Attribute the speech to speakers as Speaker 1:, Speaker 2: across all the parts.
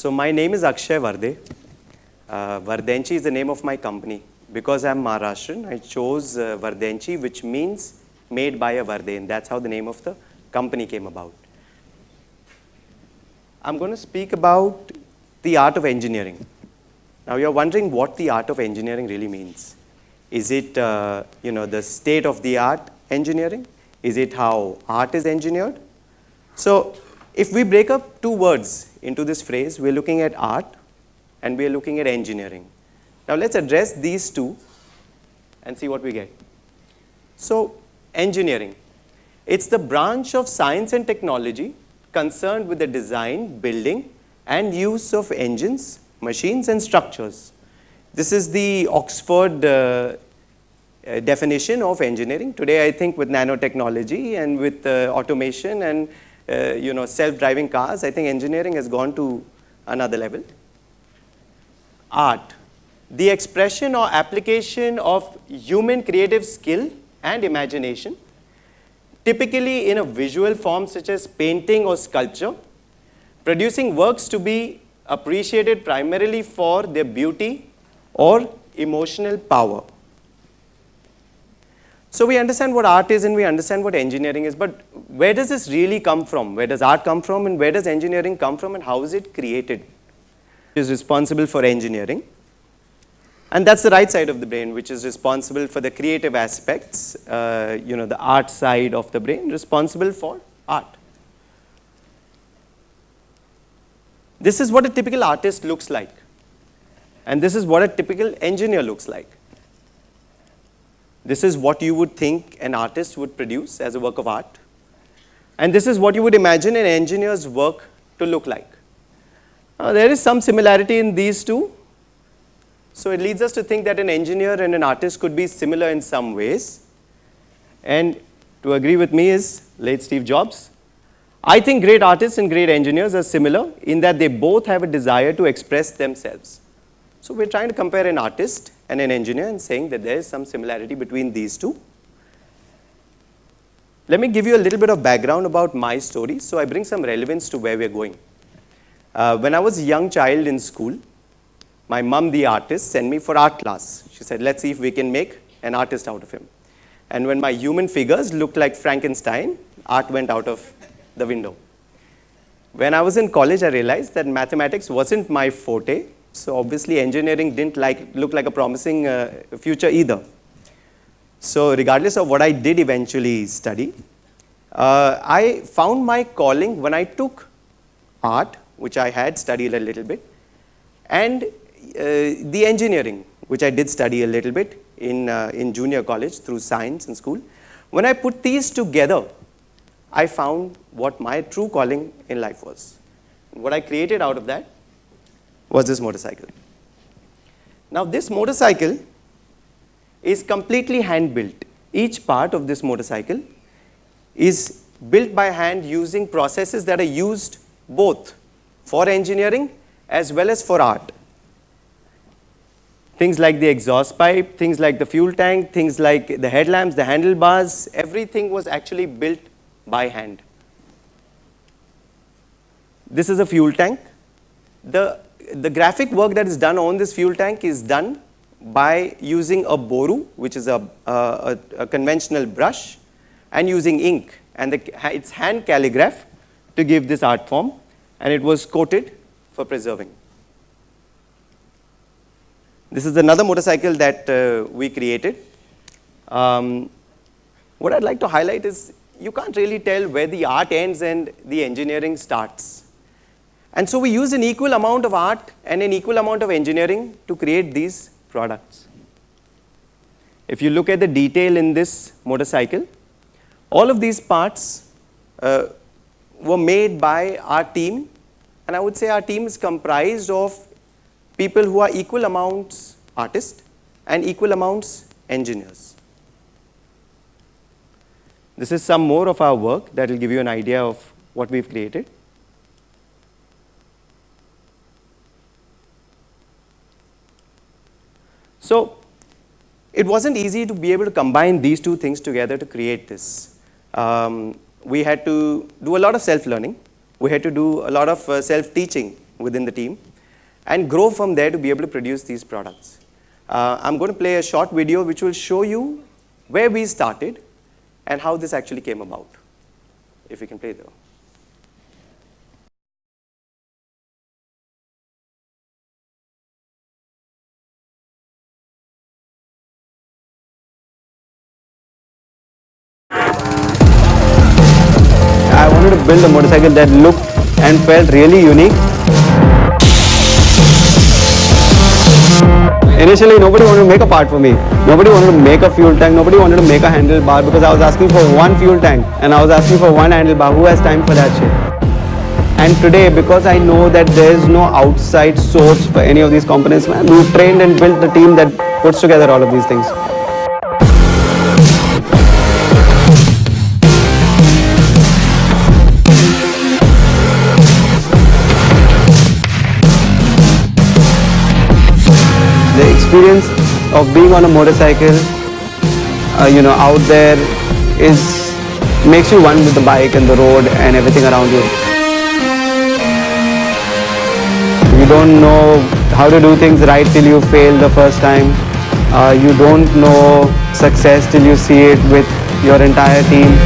Speaker 1: So my name is Akshai Varde. Vardenchi is the name of my company. Because I'm Maharashtrian, I chose Vardenchi, which means made by a Varden. That's how the name of the company came about. I'm going to speak about the art of engineering. Now you're wondering what the art of engineering really means. Is it the state of the art engineering? Is it how art is engineered? So if we break up two words into this phrase, we're looking at art and we're looking at engineering. Now let's address these two and see what we get. So engineering, it's the branch of science and technology concerned with the design, building, and use of engines, machines, and structures. This is the Oxford definition of engineering. Today, I think with nanotechnology and with automation and self-driving cars, I think engineering has gone to another level. Art, the expression or application of human creative skill and imagination, typically in a visual form such as painting or sculpture, producing works to be appreciated primarily for their beauty or emotional power. So we understand what art is and we understand what engineering is, but where does this really come from? Where does art come from and where does engineering come from and how is it created? It is responsible for engineering. And that's the right side of the brain, which is responsible for the creative aspects, the art side of the brain, responsible for art. This is what a typical artist looks like. And this is what a typical engineer looks like. This is what you would think an artist would produce as a work of art. And this is what you would imagine an engineer's work to look like. There is some similarity in these two. So it leads us to think that an engineer and an artist could be similar in some ways. And to agree with me is late Steve Jobs. I think great artists and great engineers are similar in that they both have a desire to express themselves. So we're trying to compare an artist and an engineer and saying that there is some similarity between these two. Let me give you a little bit of background about my story so I bring some relevance to where we're going. When I was a young child in school, my mom, the artist, sent me for art class. She said, let's see if we can make an artist out of him. And when my human figures looked like Frankenstein, art went out of the window. When I was in college, I realized that mathematics wasn't my forte. So obviously, engineering didn't look like a promising future either. So regardless of what I did eventually study, I found my calling when I took art, which I had studied a little bit, and the engineering, which I did study a little bit in junior college through science in school. When I put these together, I found what my true calling in life was. What I created out of that was this motorcycle. Now this motorcycle is completely hand-built. Each part of this motorcycle is built by hand using processes that are used both for engineering as well as for art. Things like the exhaust pipe, things like the fuel tank, things like the headlamps, the handlebars, everything was actually built by hand. This is a fuel tank. The graphic work that is done on this fuel tank is done by using a boru, which is a conventional brush, and using ink. And it's hand calligraphed to give this art form, and it was coated for preserving. This is another motorcycle that we created. What I'd like to highlight is you can't really tell where the art ends and the engineering starts. And so we use an equal amount of art and an equal amount of engineering to create these products. If you look at the detail in this motorcycle, all of these parts were made by our team. And I would say our team is comprised of people who are equal amounts artists and equal amounts engineers. This is some more of our work that will give you an idea of what we've created. So it wasn't easy to be able to combine these two things together to create this. We had to do a lot of self-learning. We had to do a lot of self-teaching within the team and grow from there to be able to produce these products. I'm going to play a short video which will show you where we started and how this actually came about. If we can play though.
Speaker 2: I wanted to build a motorcycle that looked and felt really unique. Initially, nobody wanted to make a part for me. Nobody wanted to make a fuel tank. Nobody wanted to make a handlebar because I was asking for one fuel tank and I was asking for one handlebar. Who has time for that shit? And today, because I know that there is no outside source for any of these components, man, we've trained and built the team that puts together all of these things. The experience of being on a motorcycle, out there makes you one with the bike and the road and everything around you. You don't know how to do things right till you fail the first time. You don't know success till you see it with your entire team.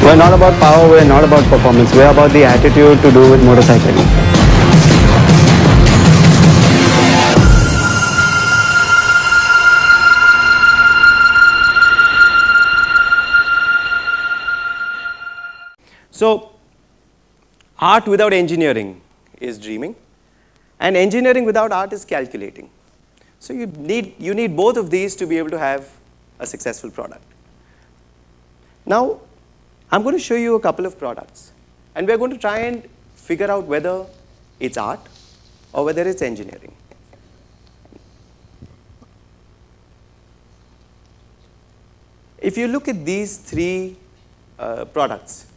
Speaker 2: We're not about power, we're not about performance, we're about the attitude to do with motorcycling.
Speaker 1: So, art without engineering is dreaming, and engineering without art is calculating. So you need both of these to be able to have a successful product. Now, I'm going to show you a couple of products, and we're going to try and figure out whether it's art or whether it's engineering. If you look at these three products,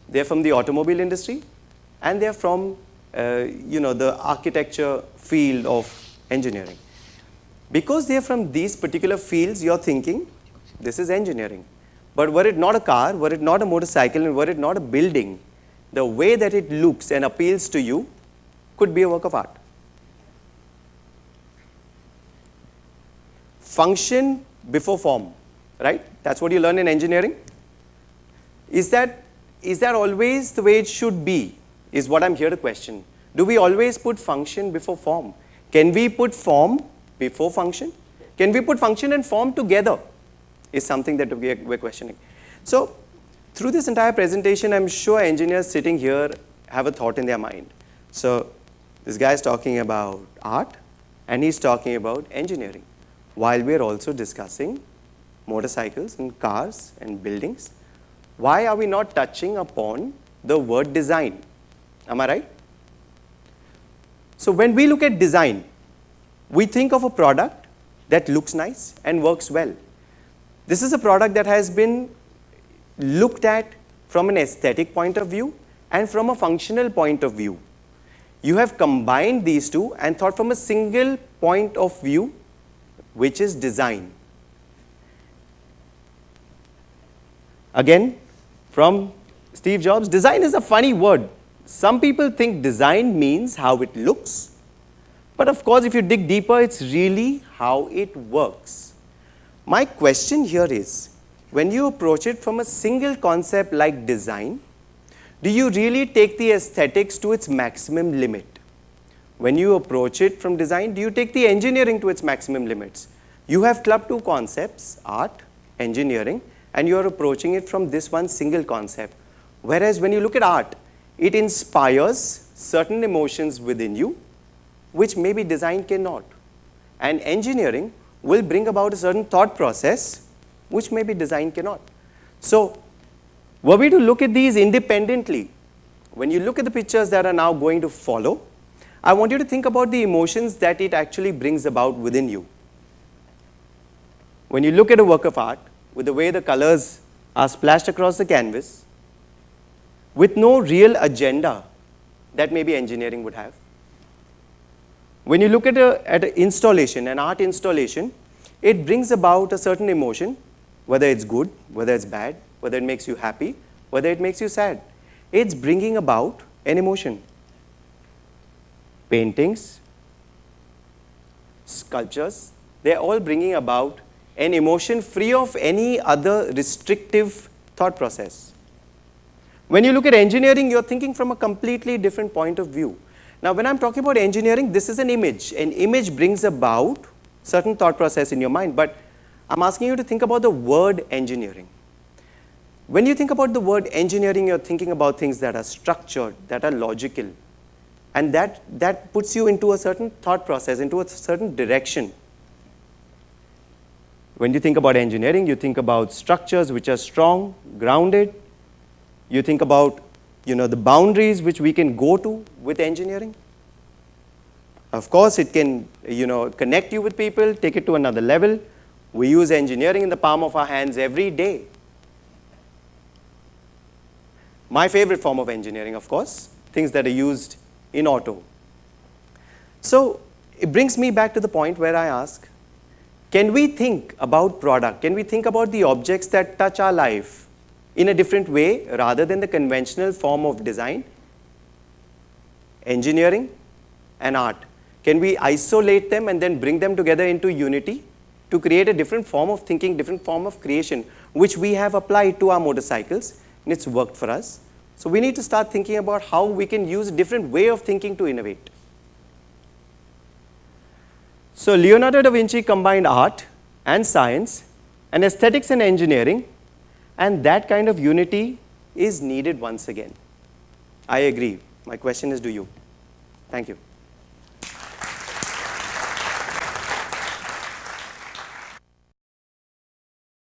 Speaker 1: they're from the automobile industry and they're from the architecture field of engineering. Because they're from these particular fields, you're thinking this is engineering. But were it not a car, were it not a motorcycle, and were it not a building, the way that it looks and appeals to you could be a work of art. Function before form, right? That's what you learn in engineering. Is that always the way it should be, is what I'm here to question. Do we always put function before form? Can we put form before function? Can we put function and form together? Is something that we're questioning. So, through this entire presentation, I'm sure engineers sitting here have a thought in their mind. So, this guy is talking about art and he's talking about engineering, while we're also discussing motorcycles and cars and buildings. Why are we not touching upon the word design? Am I right? So, when we look at design, we think of a product that looks nice and works well. This is a product that has been looked at from an aesthetic point of view and from a functional point of view. You have combined these two and thought from a single point of view, which is design. Again, from Steve Jobs, design is a funny word. Some people think design means how it looks, but of course, if you dig deeper, it's really how it works. My question here is, when you approach it from a single concept like design, do you really take the aesthetics to its maximum limit? When you approach it from design, do you take the engineering to its maximum limits? You have clubbed two concepts, art, engineering, and you are approaching it from this one single concept. Whereas when you look at art, it inspires certain emotions within you, which maybe design cannot. And engineering will bring about a certain thought process, which maybe design cannot. So, were we to look at these independently, when you look at the pictures that are now going to follow, I want you to think about the emotions that it actually brings about within you. When you look at a work of art, with the way the colors are splashed across the canvas, with no real agenda that maybe engineering would have. When you look at an installation, an art installation, it brings about a certain emotion whether it's good, whether it's bad, whether it makes you happy, whether it makes you sad. It's bringing about an emotion. Paintings, sculptures, they're all bringing about an emotion free of any other restrictive thought process. When you look at engineering, you're thinking from a completely different point of view. Now, when I'm talking about engineering, this is an image. An image brings about certain thought process in your mind, but I'm asking you to think about the word engineering. When you think about the word engineering, you're thinking about things that are structured, that are logical, and that puts you into a certain thought process, into a certain direction. When you think about engineering, you think about structures which are strong, grounded. You think about, the boundaries which we can go to with engineering. Of course, it can, connect you with people, take it to another level. We use engineering in the palm of our hands every day. My favorite form of engineering, of course, things that are used in auto. So it brings me back to the point where I ask, can we think about product? Can we think about the objects that touch our life in a different way rather than the conventional form of design, engineering, and art? Can we isolate them and then bring them together into unity to create a different form of thinking, different form of creation, which we have applied to our motorcycles, and it's worked for us. So we need to start thinking about how we can use a different way of thinking to innovate. So Leonardo da Vinci combined art and science and aesthetics and engineering, and that kind of unity is needed once again. I agree. My question is to you. Thank you.